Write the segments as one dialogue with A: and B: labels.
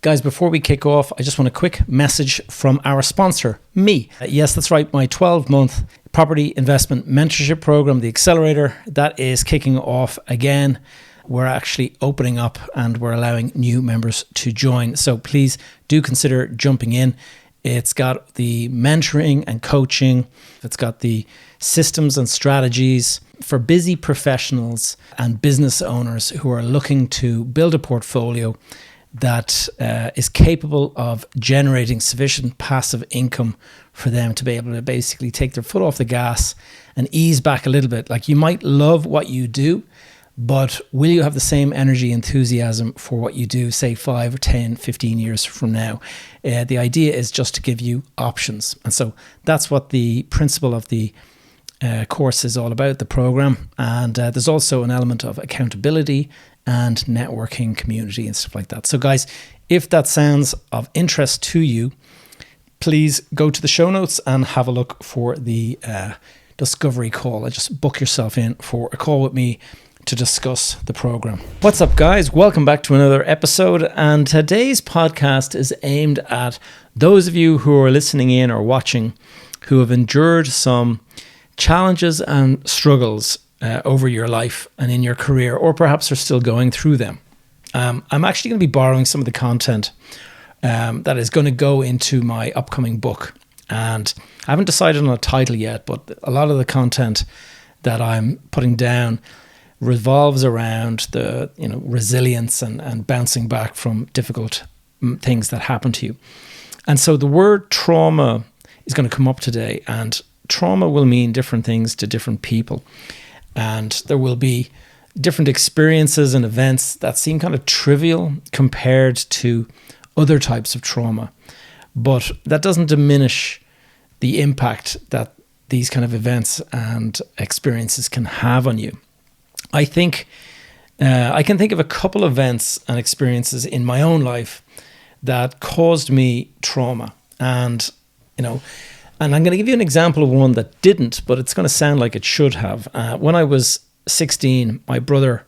A: Guys, before we kick off, I just want a quick message from our sponsor, me. Yes, that's right, my 12-month property investment mentorship program, the Accelerator, that is kicking off again. We're actually opening up and we're allowing new members to join. So please do consider jumping in. It's got the mentoring and coaching. It's got the systems and strategies for busy professionals and business owners who are looking to build a portfolio that is capable of generating sufficient passive income for them to be able to basically take their foot off the gas and ease back a little bit. Like, you might love what you do, but will you have the same energy, enthusiasm for what you do, say 5 or 10, 15 years from now? The idea is just to give you options. And so that's what the principle of the course is all about, the program. And there's also an element of accountability and networking, community and stuff like that. So guys, if that sounds of interest to you, please go to the show notes and have a look for the discovery call. And just book yourself in for a call with me to discuss the program. What's up, guys? Welcome back to another episode. And today's podcast is aimed at those of you who are listening in or watching who have endured some challenges and struggles over your life and in your career, or perhaps are still going through them. I'm actually going to be borrowing some of the content that is going to go into my upcoming book. And I haven't decided on a title yet, but a lot of the content that I'm putting down revolves around the resilience and bouncing back from difficult things that happen to you. And so the word trauma is going to come up today, and trauma will mean different things to different people. And there will be different experiences and events that seem kind of trivial compared to other types of trauma. But that doesn't diminish the impact that these kind of events and experiences can have on you. I think I can think of a couple of events and experiences in my own life that caused me trauma. And I'm going to give you an example of one that didn't, but it's going to sound like it should have. When I was 16, my brother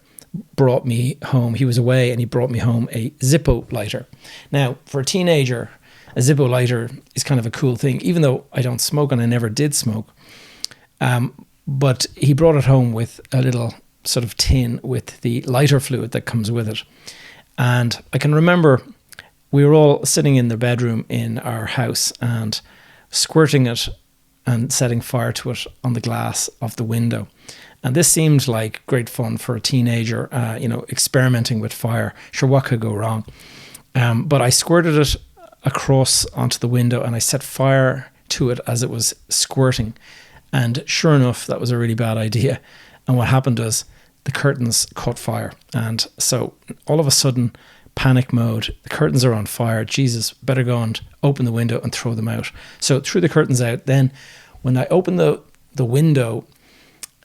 A: brought me home. He was away and he brought me home a Zippo lighter. Now, for a teenager, a Zippo lighter is kind of a cool thing, even though I don't smoke and I never did smoke. But he brought it home with a little sort of tin with the lighter fluid that comes with it. And I can remember we were all sitting in the bedroom in our house and squirting it and setting fire to it on the glass of the window. And this seemed like great fun for a teenager, experimenting with fire. Sure, what could go wrong? But I squirted it across onto the window and I set fire to it as it was squirting. And sure enough, that was a really bad idea. And what happened was the curtains caught fire. And so all of a sudden, panic mode, the curtains are on fire. Jesus, better go and open the window and throw them out. So threw the curtains out. Then when I opened the window,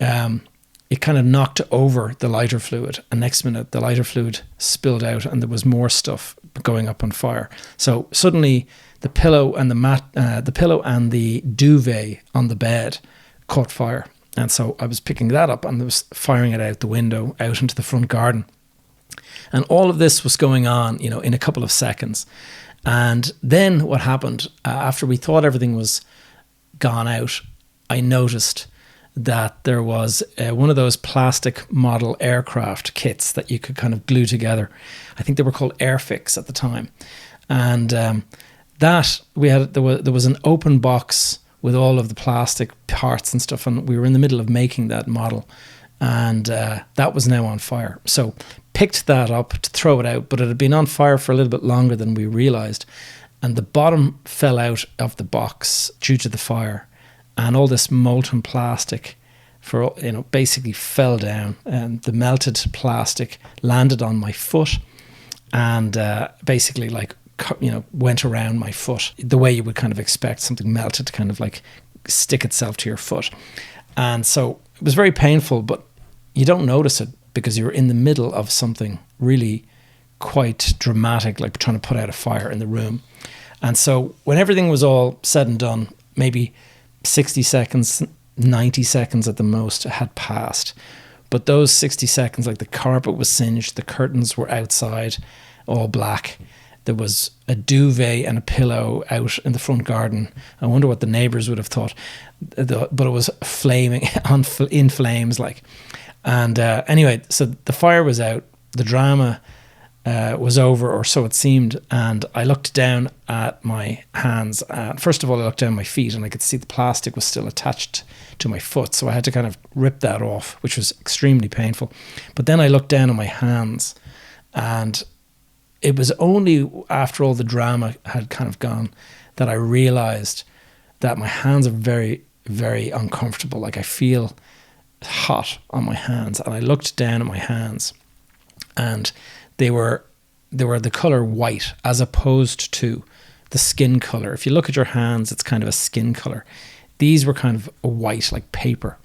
A: it kind of knocked over the lighter fluid. And next minute, the lighter fluid spilled out and there was more stuff going up on fire. So suddenly the pillow and the duvet on the bed caught fire. And so I was picking that up and I was firing it out the window, out into the front garden. And all of this was going on, in a couple of seconds. And then what happened, after we thought everything was gone out, I noticed that there was one of those plastic model aircraft kits that you could kind of glue together. I think they were called Airfix at the time. And there was an open box with all of the plastic parts and stuff. And we were in the middle of making that model. And that was now on fire. So picked that up to throw it out, but it had been on fire for a little bit longer than we realized. And the bottom fell out of the box due to the fire. And all this molten plastic basically fell down. And the melted plastic landed on my foot and basically went around my foot the way you would kind of expect something melted to kind of like stick itself to your foot. And so it was very painful, but you don't notice it because you're in the middle of something really quite dramatic, like trying to put out a fire in the room. And so when everything was all said and done, maybe 60 seconds, 90 seconds at the most had passed. But those 60 seconds, like the carpet was singed, the curtains were outside, all black. There was a duvet and a pillow out in the front garden. I wonder what the neighbours would have thought. But it was flaming in flames, like. And anyway, so the fire was out. The drama was over, or so it seemed. And I looked down at my hands. First of all, I looked down at my feet, and I could see the plastic was still attached to my foot. So I had to kind of rip that off, which was extremely painful. But then I looked down at my hands, and it was only after all the drama had kind of gone that I realized that my hands are very, very uncomfortable. Like I feel hot on my hands. And I looked down at my hands, and they were the color white as opposed to the skin color. If you look at your hands, it's kind of a skin color. These were kind of a white, like paper.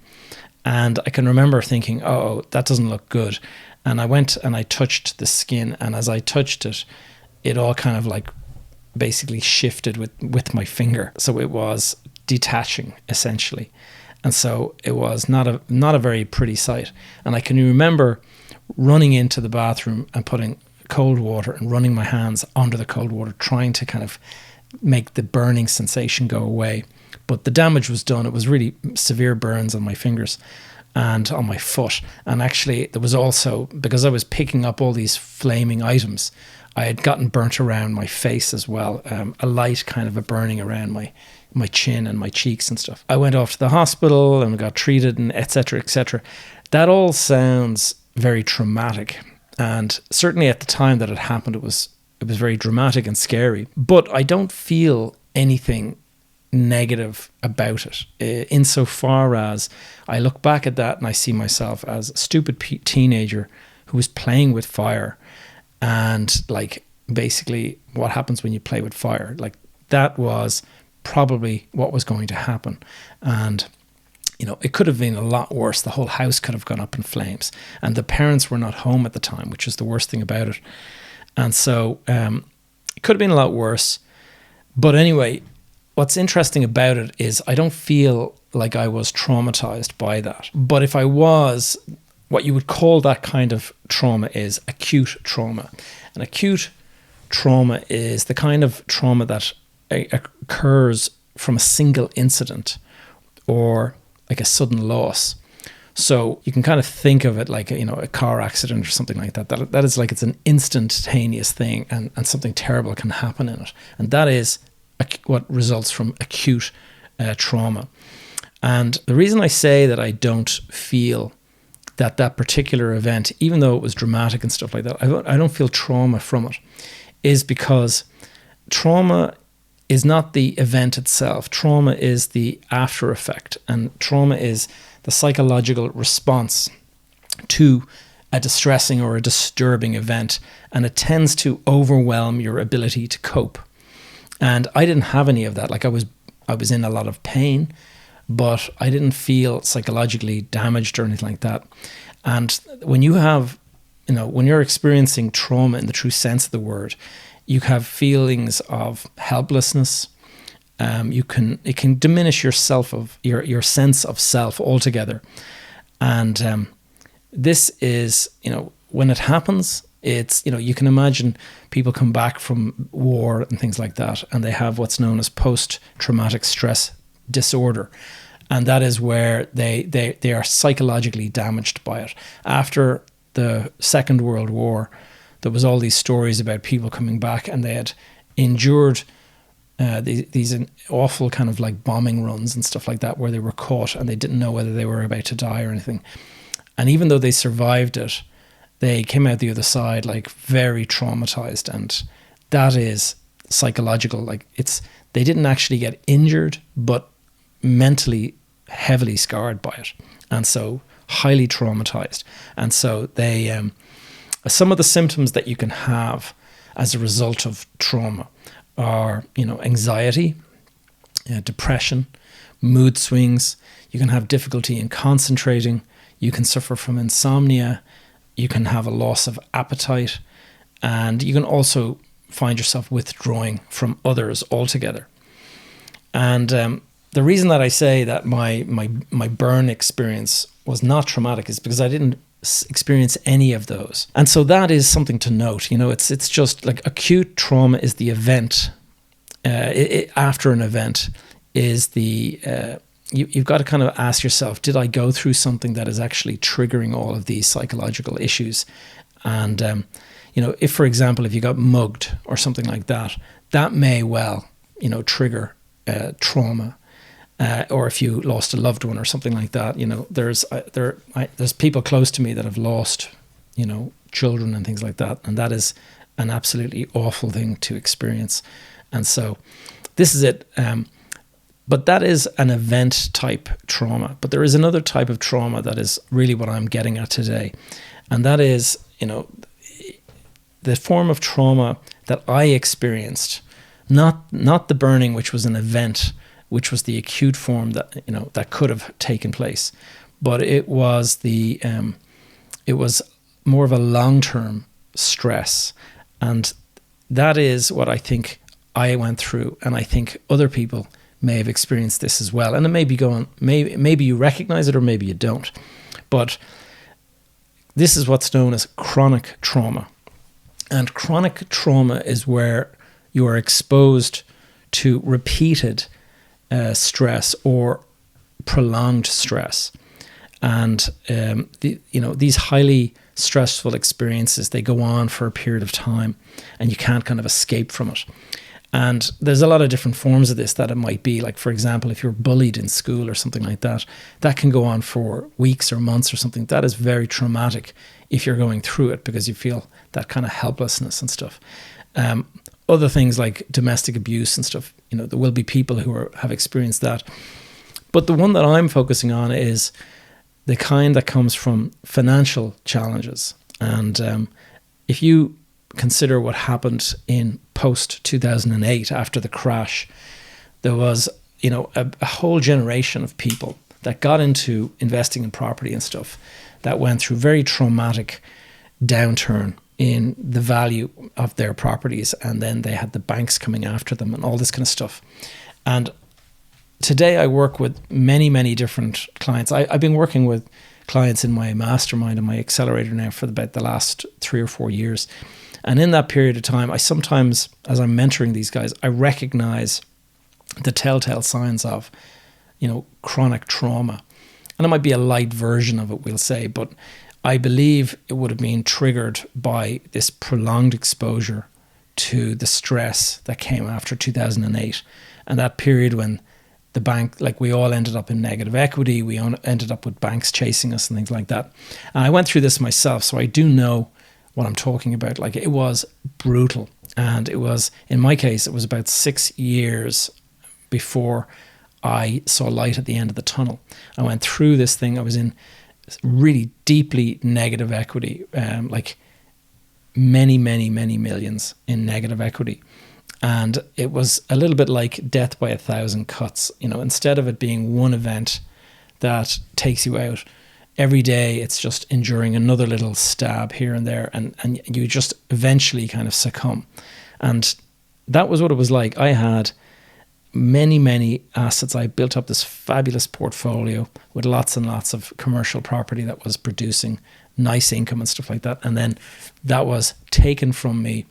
A: And I can remember thinking, oh, that doesn't look good. And I went and I touched the skin. And as I touched it, it all kind of like basically shifted with my finger. So it was detaching, essentially. And so it was not a very pretty sight. And I can remember running into the bathroom and putting cold water and running my hands under the cold water, trying to kind of make the burning sensation go away. But the damage was done. It was really severe burns on my fingers and on my foot. And actually, there was also, because I was picking up all these flaming items, I had gotten burnt around my face as well. A light kind of a burning around my chin and my cheeks and stuff. I went off to the hospital and got treated and et cetera, et cetera. That all sounds very traumatic. And certainly at the time that it happened, it was very dramatic and scary. But I don't feel anything negative about it, insofar as I look back at that and I see myself as a stupid teenager who was playing with fire. And like basically what happens when you play with fire, like that was probably what was going to happen. And you know, it could have been a lot worse. The whole house could have gone up in flames, and the parents were not home at the time, which is the worst thing about it. And so it could have been a lot worse. But anyway, what's interesting about it is I don't feel like I was traumatized by that. But if I was, what you would call that kind of trauma is acute trauma. And acute trauma is the kind of trauma that occurs from a single incident or like a sudden loss. So you can kind of think of it like, you know, a car accident or something like that. That is like it's an instantaneous thing, and something terrible can happen in it. And that is what results from acute trauma. And the reason I say that I don't feel that particular event, even though it was dramatic and stuff like that, I don't feel trauma from it, is because trauma is not the event itself. Trauma is the after effect, and trauma is the psychological response to a distressing or a disturbing event, and it tends to overwhelm your ability to cope. And I didn't have any of that. Like I was in a lot of pain, but I didn't feel psychologically damaged or anything like that. And when you have, you know, when you're experiencing trauma in the true sense of the word, you have feelings of helplessness. It can diminish your sense of self altogether. And this is, you know, when it happens, it's, you know, you can imagine people come back from war and things like that, and they have what's known as post-traumatic stress disorder. And that is where they are psychologically damaged by it. After the Second World War, there was all these stories about people coming back and they had endured these awful kind of like bombing runs and stuff like that, where they were caught and they didn't know whether they were about to die or anything. And even though they survived it, they came out the other side like very traumatized. And that is psychological. Like they didn't actually get injured, but mentally heavily scarred by it. And so highly traumatized. And so they, some of the symptoms that you can have as a result of trauma are, you know, anxiety, depression, mood swings. You can have difficulty in concentrating. You can suffer from insomnia. You can have a loss of appetite. And you can also find yourself withdrawing from others altogether. And the reason that I say that my burn experience was not traumatic is because I didn't experience any of those. And so that is something to note. It's just like acute trauma is the event. After an event is you've got to kind of ask yourself, did I go through something that is actually triggering all of these psychological issues? And, if, for example, if you got mugged or something like that, that may well, trigger trauma. Or if you lost a loved one or something like that, there's people close to me that have lost, children and things like that. And that is an absolutely awful thing to experience. And so this is it. But that is an event type trauma. But there is another type of trauma that is really what I'm getting at today. And that is, the form of trauma that I experienced, not the burning, which was an event, which was the acute form that, that could have taken place. But it was it was more of a long-term stress. And that is what I think I went through. And I think other people may have experienced this as well. And it may be maybe you recognize it or maybe you don't. But this is what's known as chronic trauma. And chronic trauma is where you are exposed to repeated stress or prolonged stress. And, these highly stressful experiences, they go on for a period of time and you can't kind of escape from it. And there's a lot of different forms of this that it might be. Like, for example, if you're bullied in school or something like that, that can go on for weeks or months or something. That is very traumatic if you're going through it because you feel that kind of helplessness and stuff. Other things like domestic abuse and stuff, there will be people who have experienced that. But the one that I'm focusing on is the kind that comes from financial challenges. And if you consider what happened in post-2008 after the crash, there was, a whole generation of people that got into investing in property and stuff that went through very traumatic downturn in the value of their properties. And then they had the banks coming after them and all this kind of stuff. And today I work with many, many different clients. I've been working with clients in my mastermind and my accelerator now for about the last 3 or 4 years. And in that period of time, I sometimes, as I'm mentoring these guys, I recognize the telltale signs of, chronic trauma. And it might be a light version of it, we'll say, but I believe it would have been triggered by this prolonged exposure to the stress that came after 2008 and that period when the bank, like we all ended up in negative equity, we ended up with banks chasing us and things like that. And I went through this myself, so I do know what I'm talking about. Like, it was brutal. And it was, in my case, it was about 6 years before I saw light at the end of the tunnel. I went through this thing. I was in really deeply negative equity, like many, many, many millions in negative equity. And it was a little bit like death by 1,000 cuts. Instead of it being one event that takes you out, every day it's just enduring another little stab here and there, and you just eventually kind of succumb. And that was what it was like. I had many, many assets. I built up this fabulous portfolio with lots and lots of commercial property that was producing nice income and stuff like that. And then that was taken from me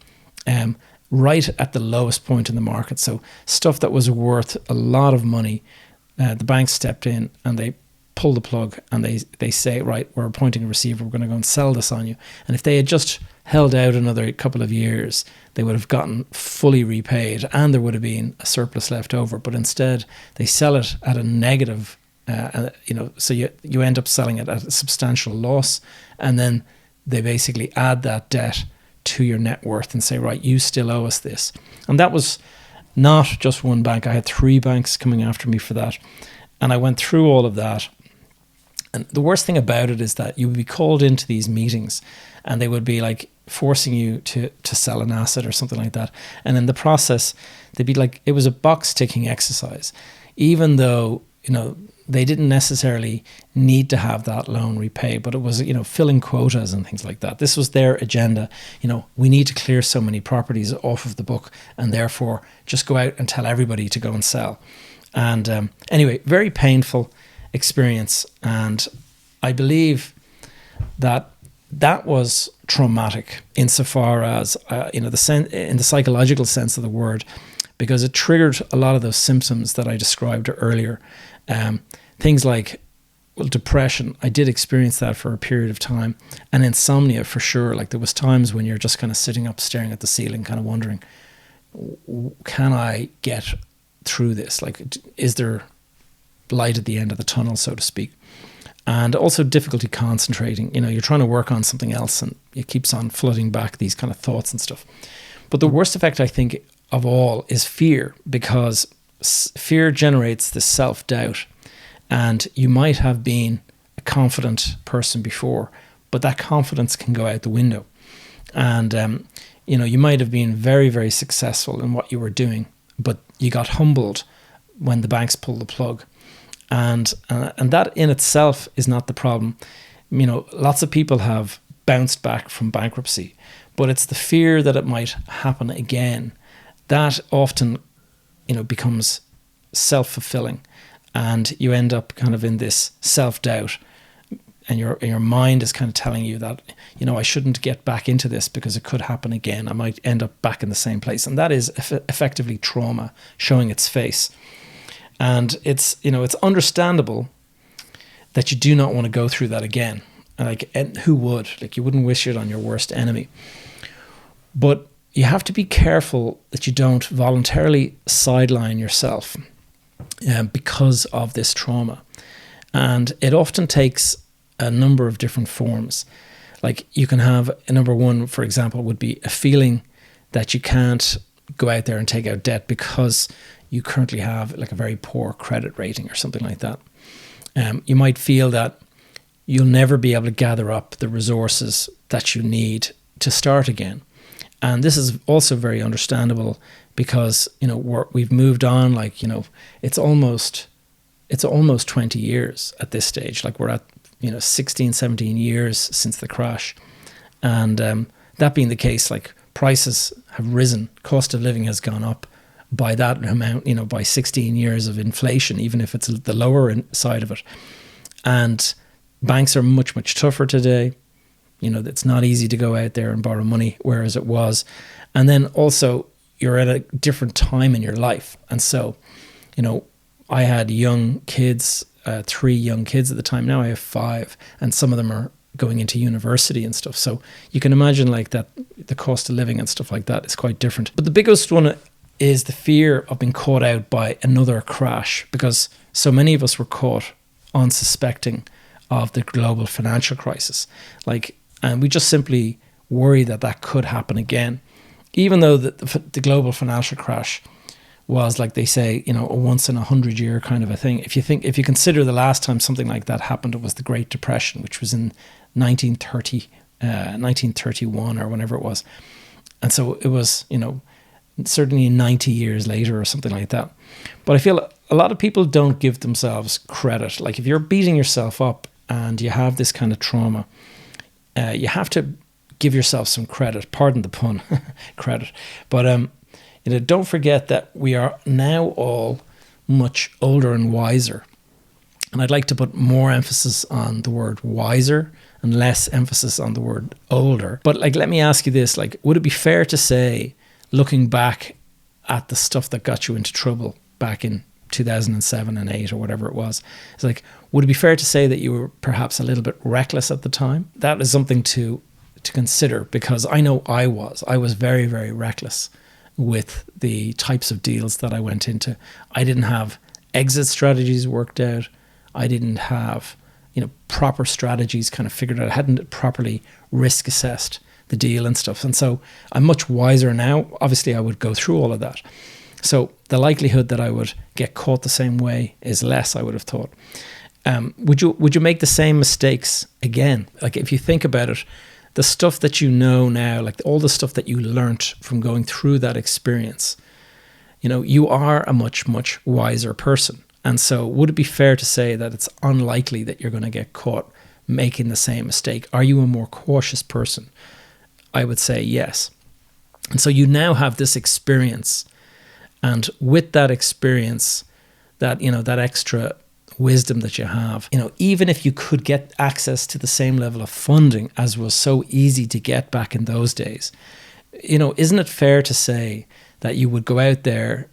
A: right at the lowest point in the market. So stuff that was worth a lot of money, the bank stepped in and they pull the plug and they say, right, we're appointing a receiver, we're going to go and sell this on you. And if they had just held out another couple of years, they would have gotten fully repaid and there would have been a surplus left over. But instead, they sell it at a negative, so you end up selling it at a substantial loss. And then they basically add that debt to your net worth and say, right, you still owe us this. And that was not just one bank. I had 3 banks coming after me for that. And I went through all of that. And the worst thing about it is that you would be called into these meetings and they would be like forcing you to sell an asset or something like that. And in the process, they'd be like, it was a box ticking exercise, even though, they didn't necessarily need to have that loan repaid, but it was, filling quotas and things like that. This was their agenda. We need to clear so many properties off of the book and therefore just go out and tell everybody to go and sell. And anyway, very painful experience. And I believe that was traumatic insofar as in the psychological sense of the word, because it triggered a lot of those symptoms that I described earlier. Things like, well, depression. I did experience that for a period of time, and insomnia for sure. Like there was times when you're just kind of sitting up, staring at the ceiling, kind of wondering, can I get through this? Like, is there light at the end of the tunnel, so to speak? And also difficulty concentrating. You're trying to work on something else and it keeps on flooding back these kind of thoughts and stuff. But the worst effect, I think, of all is fear, because fear generates this self-doubt. And you might have been a confident person before, but that confidence can go out the window. And, you might have been very, very successful in what you were doing, but you got humbled when the banks pulled the plug. And that in itself is not the problem. Lots of people have bounced back from bankruptcy, but it's the fear that it might happen again that often, becomes self-fulfilling. And you end up kind of in this self-doubt, and your mind is kind of telling you that, I shouldn't get back into this because it could happen again. I might end up back in the same place. And that is effectively trauma showing its face. And it's understandable that you do not want to go through that again. And who would? You wouldn't wish it on your worst enemy. But you have to be careful that you don't voluntarily sideline yourself because of this trauma. And it often takes a number of different forms. Like you can have, number one, for example, would be a feeling that you can't go out there and take out debt because you currently have like a very poor credit rating or something like that. You might feel that you'll never be able to gather up the resources that you need to start again. And this is also very understandable because, we've moved on, it's almost 20 years at this stage. Like we're at, 16, 17 years since the crash. And that being the case, like prices have risen, cost of living has gone up by that amount, by 16 years of inflation, even if it's the lower side of it. And banks are much, much tougher today. It's not easy to go out there and borrow money, whereas it was. And then also you're at a different time in your life. And so, I had young kids, 3 young kids at the time. Now I have 5, and some of them are going into university and stuff. So you can imagine like that the cost of living and stuff like that is quite different. But the biggest one is the fear of being caught out by another crash, because so many of us were caught unsuspecting of the global financial crisis. And we just simply worry that could happen again, even though the global financial crash was, like they say, a once in 100 year kind of a thing. If you consider the last time something like that happened, it was the Great Depression, which was in 1931 or whenever it was. And so it was, certainly 90 years later or something like that. But I feel a lot of people don't give themselves credit. Like if you're beating yourself up and you have this kind of trauma, you have to give yourself some credit. Pardon the pun, credit. But don't forget that we are now all much older and wiser. And I'd like to put more emphasis on the word wiser and less emphasis on the word older. But let me ask you this, would it be fair to say, looking back at the stuff that got you into trouble back in 2007 and 8 or whatever it was, it's would it be fair to say that you were perhaps a little bit reckless at the time? That is something to consider, because I know I was very, very reckless with the types of deals that I went into. I didn't have exit strategies worked out. I didn't have, proper strategies kind of figured out. I hadn't properly risk assessed the deal and stuff. And so I'm much wiser now. Obviously, I would go through all of that. So the likelihood that I would get caught the same way is less, I would have thought. Would you make the same mistakes again? If you think about it, the stuff that you know now, all the stuff that you learnt from going through that experience, you are a much, much wiser person. And so would it be fair to say that it's unlikely that you're going to get caught making the same mistake? Are you a more cautious person? I would say yes. And so you now have this experience. And with that experience, that extra wisdom that you have, even if you could get access to the same level of funding as was so easy to get back in those days, isn't it fair to say that you would go out there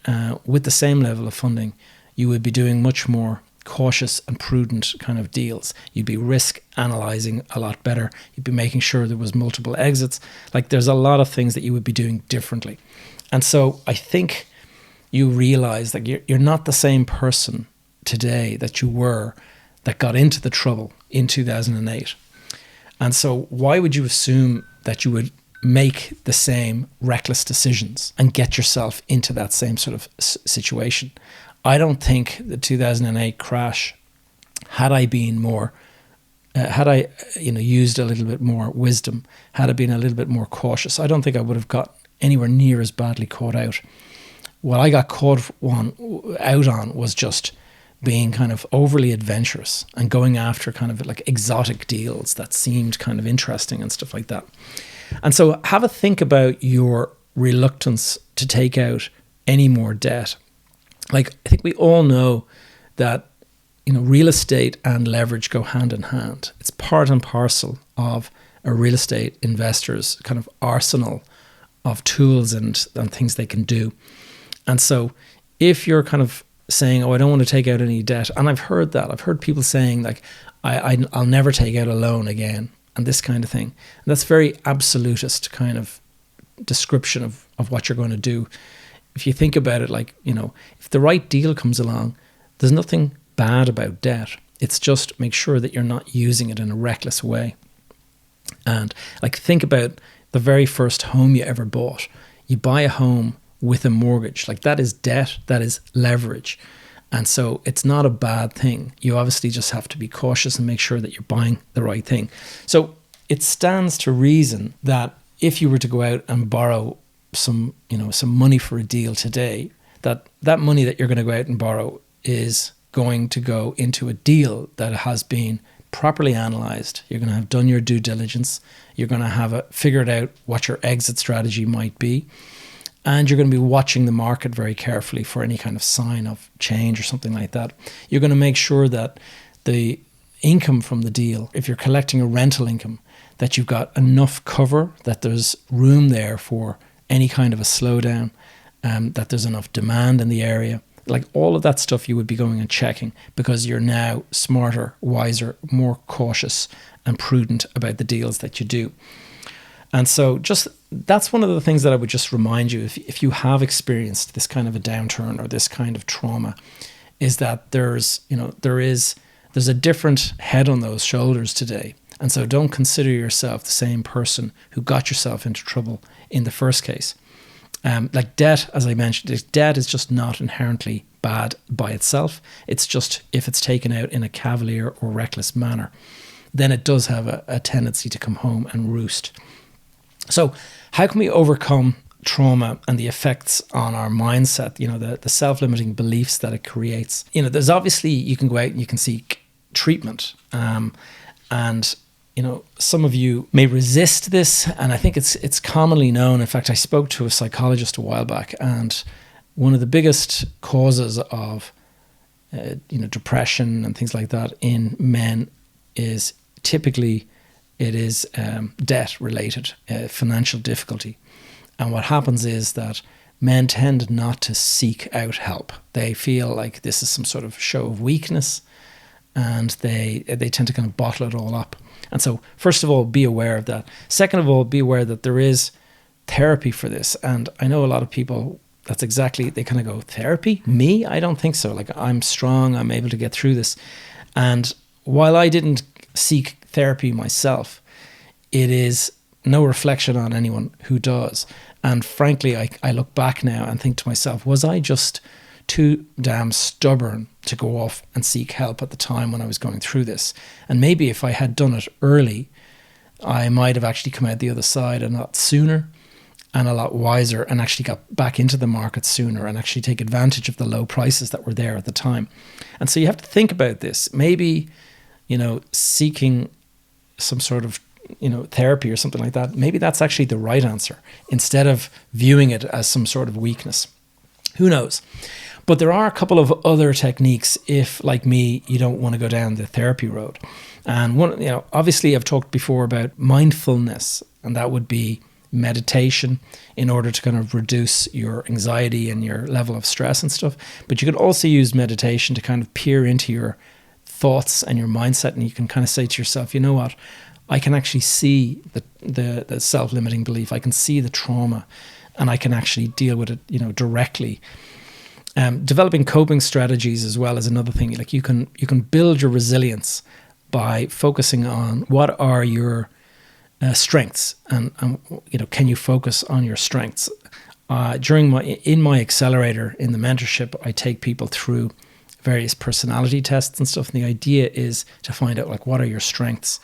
A: with the same level of funding, you would be doing much more cautious and prudent kind of deals. You'd be risk analyzing a lot better. You'd be making sure there was multiple exits. Like, there's a lot of things that you would be doing differently. And so I think you realize that you're not the same person today that you were that got into the trouble in 2008. And so why would you assume that you would make the same reckless decisions and get yourself into that same sort of situation? I don't think the 2008 crash, had I been more, used a little bit more wisdom, had I been a little bit more cautious, I don't think I would have got anywhere near as badly caught out. What I got caught out on was just being kind of overly adventurous and going after kind of like exotic deals that seemed kind of interesting and stuff like that. And so have a think about your reluctance to take out any more debt. Like, I think we all know that, real estate and leverage go hand in hand. It's part and parcel of a real estate investor's kind of arsenal of tools and things they can do. And so if you're kind of saying, I don't want to take out any debt, and I've heard that. I've heard people saying, like, I'll never take out a loan again, and this kind of thing. And that's very absolutist kind of description of what you're going to do. If you think about it, like, if the right deal comes along, there's nothing bad about debt. It's just make sure that you're not using it in a reckless way. And like, think about the very first home you ever bought. You buy a home with a mortgage. Like, that is debt, that is leverage. And so it's not a bad thing. You obviously just have to be cautious and make sure that you're buying the right thing. So it stands to reason that if you were to go out and borrow some money for a deal today, that money that you're going to go out and borrow is going to go into a deal that has been properly analyzed. You're going to have done your due diligence. You're going to have figured out what your exit strategy might be. And you're going to be watching the market very carefully for any kind of sign of change or something like that. You're going to make sure that the income from the deal, if you're collecting a rental income, that you've got enough cover, that there's room there for any kind of a slowdown, that there's enough demand in the area. Like, all of that stuff you would be going and checking, because you're now smarter, wiser, more cautious and prudent about the deals that you do. And so that's one of the things that I would just remind you, if you have experienced this kind of a downturn or this kind of trauma, is that there's a different head on those shoulders today. And so don't consider yourself the same person who got yourself into trouble in the first case. Like debt, as I mentioned, debt is just not inherently bad by itself. It's just, if it's taken out in a cavalier or reckless manner, then it does have a tendency to come home and roost. So how can we overcome trauma and the effects on our mindset, the self-limiting beliefs that it creates? There's obviously, you can go out and you can seek treatment. And some of you may resist this, and I think it's commonly known. In fact, I spoke to a psychologist a while back, and one of the biggest causes of depression and things like that in men is typically debt related, financial difficulty. And what happens is that men tend not to seek out help. They feel like this is some sort of show of weakness, and they tend to kind of bottle it all up. And so, first of all, be aware of that. Second of all, be aware that there is therapy for this. And I know a lot of people, they kind of go, therapy? Me? I don't think so. Like, I'm strong, I'm able to get through this. And while I didn't seek therapy myself, it is no reflection on anyone who does. And frankly, I look back now and think to myself, was I just too damn stubborn to go off and seek help at the time when I was going through this? And maybe if I had done it early, I might have actually come out the other side a lot sooner and a lot wiser, and actually got back into the market sooner and actually take advantage of the low prices that were there at the time. And so you have to think about this. Maybe, seeking some sort of, therapy or something like that, maybe that's actually the right answer, instead of viewing it as some sort of weakness. Who knows? But there are a couple of other techniques if, like me, you don't want to go down the therapy road. And one, obviously I've talked before about mindfulness, and that would be meditation in order to kind of reduce your anxiety and your level of stress and stuff. But you could also use meditation to kind of peer into your thoughts and your mindset, and you can kind of say to yourself, you know what, I can actually see the self-limiting belief. I can see the trauma, and I can actually deal with it, directly. Developing coping strategies as well is another thing. Like you can build your resilience by focusing on what are your strengths, and can you focus on your strengths? In my Accelerator, in the mentorship, I take people through various personality tests and stuff. And the idea is to find out, like, what are your strengths?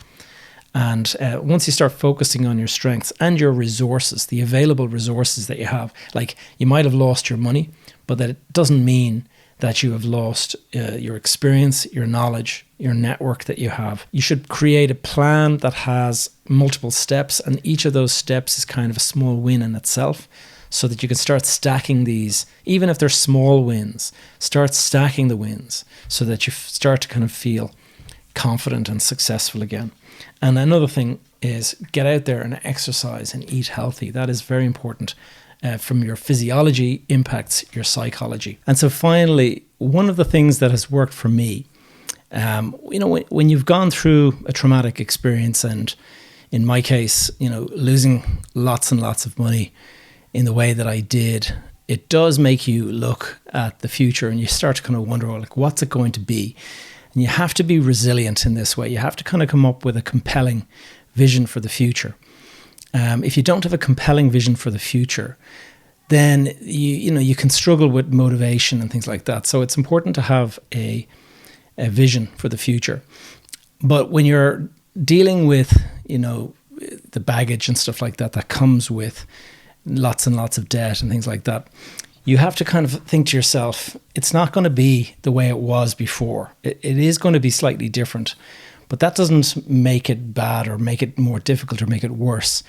A: And once you start focusing on your strengths and your resources, the available resources that you have, like you might have lost your money, but that it doesn't mean that you have lost your experience, your knowledge, your network that you have. You should create a plan that has multiple steps, and each of those steps is kind of a small win in itself, so that you can start stacking these, even if they're small wins, start stacking the wins so that you start to kind of feel confident and successful again. And another thing is get out there and exercise and eat healthy. That is very important. From your physiology impacts your psychology. And so finally, one of the things that has worked for me, when you've gone through a traumatic experience, and in my case, losing lots and lots of money in the way that I did, it does make you look at the future, and you start to kind of wonder, like, what's it going to be? And you have to be resilient in this way. You have to kind of come up with a compelling vision for the future. If you don't have a compelling vision for the future, then you can struggle with motivation and things like that. So it's important to have a vision for the future. But when you're dealing with the baggage and stuff like that comes with lots and lots of debt and things like that, you have to kind of think to yourself, it's not going to be the way it was before. It is going to be slightly different. But that doesn't make it bad or make it more difficult or make it worse.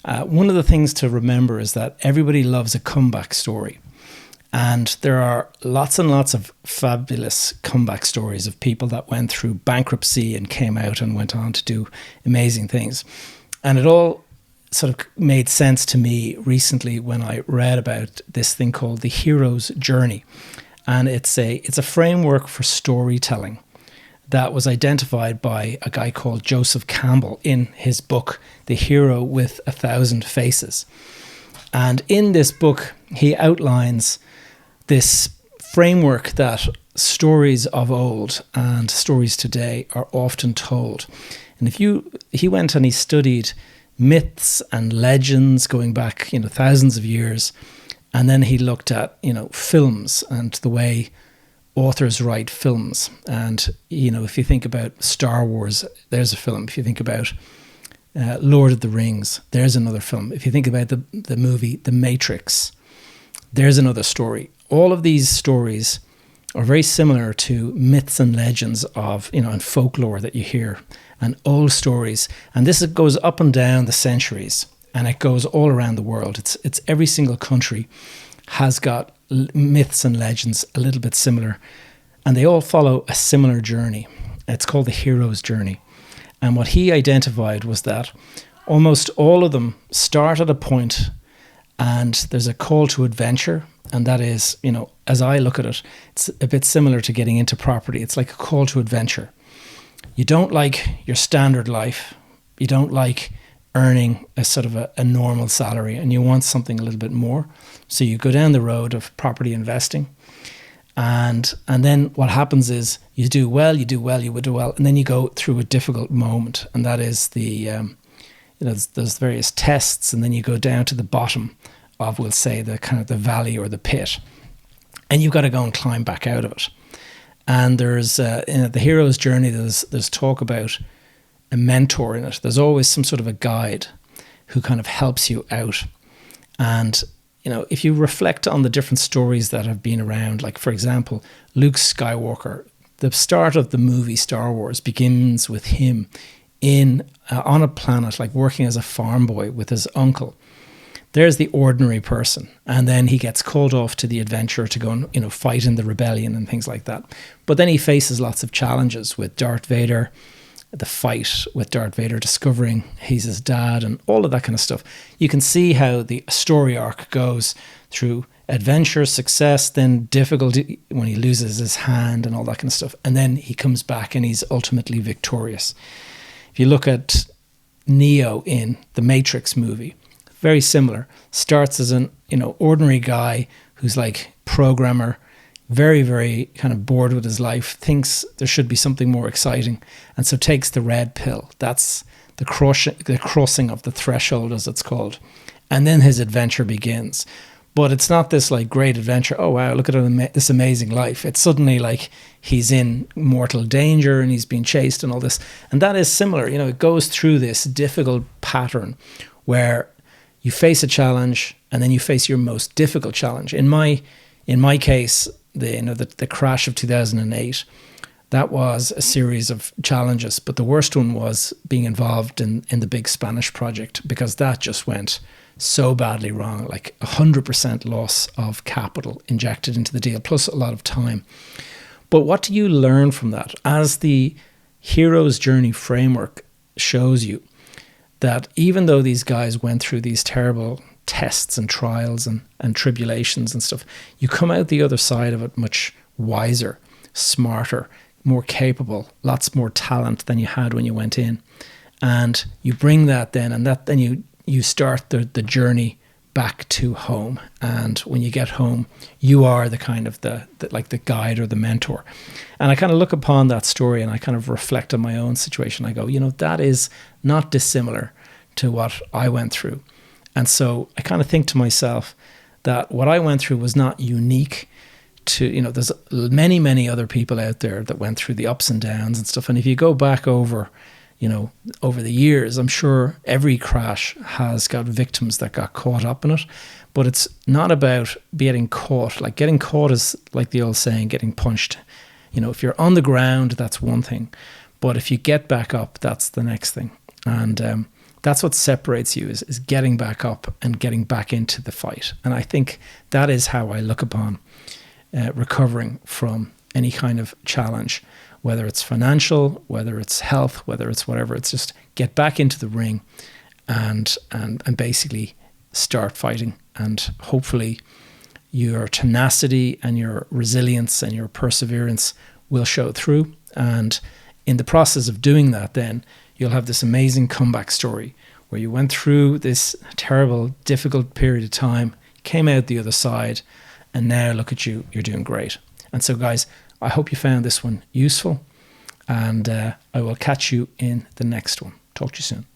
A: One of the things to remember is that everybody loves a comeback story. And there are lots and lots of fabulous comeback stories of people that went through bankruptcy and came out and went on to do amazing things. And it all sort of made sense to me recently when I read about this thing called the hero's journey. And it's a framework for storytelling that was identified by a guy called Joseph Campbell in his book, The Hero with 1,000 Faces. And in this book, he outlines this framework that stories of old and stories today are often told. And he went and he studied myths and legends going back, thousands of years. And then he looked at, films and the way authors write films. And, if you think about Star Wars, there's a film. If you think about Lord of the Rings, there's another film. If you think about the movie The Matrix, there's another story. All of these stories are very similar to myths and legends of, and folklore that you hear, and old stories. And this goes up and down the centuries, and it goes all around the world. It's every single country has got myths and legends a little bit similar, and they all follow a similar journey. It's called the hero's journey. And what he identified was that almost all of them start at a point and there's a call to adventure. And that is, as I look at it, it's a bit similar to getting into property. It's like a call to adventure. You don't like your standard life. You don't like earning a sort of a normal salary, and you want something a little bit more. So you go down the road of property investing. And then what happens is you do well, and then you go through a difficult moment. And that is there's various tests, and then you go down to the bottom of, we'll say, the kind of the valley or the pit. And you've got to go and climb back out of it. And there's, in the hero's journey, there's talk about a mentor in it. There's always some sort of a guide who kind of helps you out. And, if you reflect on the different stories that have been around, like, for example, Luke Skywalker, the start of the movie Star Wars begins with him on a planet, like working as a farm boy with his uncle. There's the ordinary person. And then he gets called off to the adventure to go and, fight in the rebellion and things like that. But then he faces lots of challenges with Darth Vader, the fight with Darth Vader, discovering he's his dad and all of that kind of stuff. You can see how the story arc goes through adventure, success, then difficulty when he loses his hand and all that kind of stuff. And then he comes back and he's ultimately victorious. If you look at Neo in the Matrix movie, very similar. Starts as an ordinary guy who's like programmer, very, very kind of bored with his life, thinks there should be something more exciting, and so takes the red pill. That's the crossing of the threshold, as it's called. And then his adventure begins. But it's not this like great adventure. Oh, wow, look at this amazing life. It's suddenly like he's in mortal danger and he's being chased and all this. And that is similar. It goes through this difficult pattern where you face a challenge and then you face your most difficult challenge. In my case, the crash of 2008, that was a series of challenges. But the worst one was being involved in the big Spanish project, because that just went so badly wrong, like 100% loss of capital injected into the deal, plus a lot of time. But what do you learn from that? As the hero's journey framework shows you, that even though these guys went through these terrible tests and trials and tribulations and stuff, you come out the other side of it much wiser, smarter, more capable, lots more talent than you had when you went in. And you bring that then, and then you start the journey back to home. And when you get home, you are the kind of the guide or the mentor. And I kind of look upon that story and I kind of reflect on my own situation. I go, that is not dissimilar to what I went through. And so I kind of think to myself that what I went through was not unique to, there's many, many other people out there that went through the ups and downs and stuff. And if you go back over the years, I'm sure every crash has got victims that got caught up in it. But it's not about getting caught. Like, getting caught is like the old saying, getting punched. If you're on the ground, that's one thing. But if you get back up, that's the next thing. And that's what separates you, is getting back up and getting back into the fight. And I think that is how I look upon recovering from any kind of challenge, whether it's financial, whether it's health, whether it's whatever. It's just get back into the ring and basically start fighting. And hopefully your tenacity and your resilience and your perseverance will show through. And in the process of doing that, then you'll have this amazing comeback story where you went through this terrible, difficult period of time, came out the other side, and now look at you, you're doing great. And so, guys, I hope you found this one useful, and I will catch you in the next one. Talk to you soon.